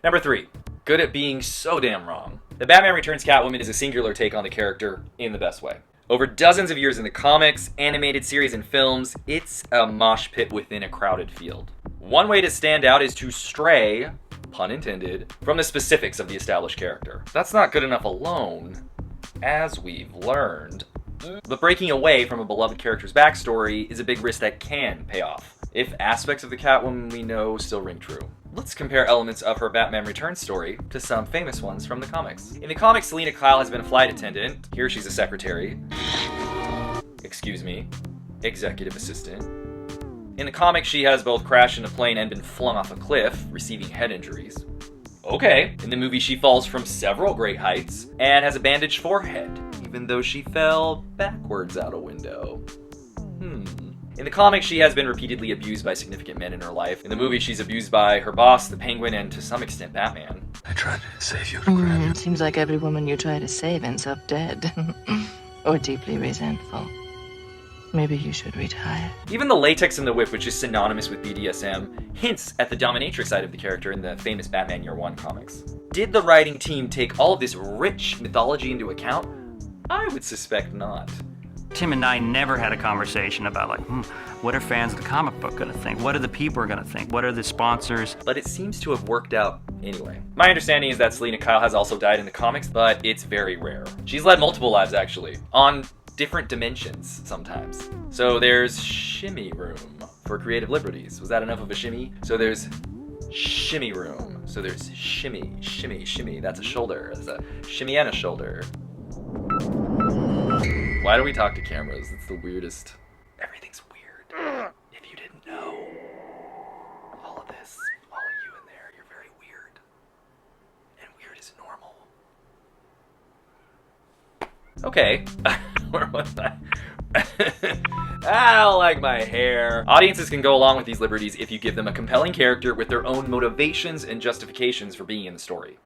Number 3. Good at being so damn wrong. The Batman Returns Catwoman is a singular take on the character in the best way. Over dozens of years in the comics, animated series, and films, it's a mosh pit within a crowded field. One way to stand out is to stray, pun intended, from the specifics of the established character. That's not good enough alone, as we've learned. But breaking away from a beloved character's backstory is a big risk that can pay off, if aspects of the Catwoman we know still ring true. Let's compare elements of her Batman Returns story to some famous ones from the comics. In the comics, Selina Kyle has been a flight attendant. Here she's a secretary. Executive assistant. In the comics, she has both crashed in a plane and been flung off a cliff, receiving head injuries. Okay. In the movie, she falls from several great heights and has a bandaged forehead, even though she fell backwards out a window. In the comics, she has been repeatedly abused by significant men in her life. In the movie, she's abused by her boss, the Penguin, and to some extent, Batman. I tried to save you, to grab you. Seems like every woman you try to save ends up dead. Or deeply resentful. Maybe you should retire. Even the latex in the whip, which is synonymous with BDSM, hints at the dominatrix side of the character in the famous Batman Year One comics. Did the writing team take all of this rich mythology into account? I would suspect not. Tim and I never had a conversation about like, what are fans of the comic book gonna think? What are the people gonna think? What are the sponsors? But it seems to have worked out anyway. My understanding is that Selina Kyle has also died in the comics, but it's very rare. She's led multiple lives actually, on different dimensions sometimes. So there's shimmy room for creative liberties. Was that enough of a shimmy? So there's shimmy room. So there's shimmy, shimmy, shimmy. That's a shoulder. That's a shimmy and a shoulder. Why do we talk to cameras? It's the weirdest. Everything's weird. If you didn't know, all of this, all of you in there, you're very weird. And weird is normal. Okay. Where was I? I don't like my hair. Audiences can go along with these liberties if you give them a compelling character with their own motivations and justifications for being in the story.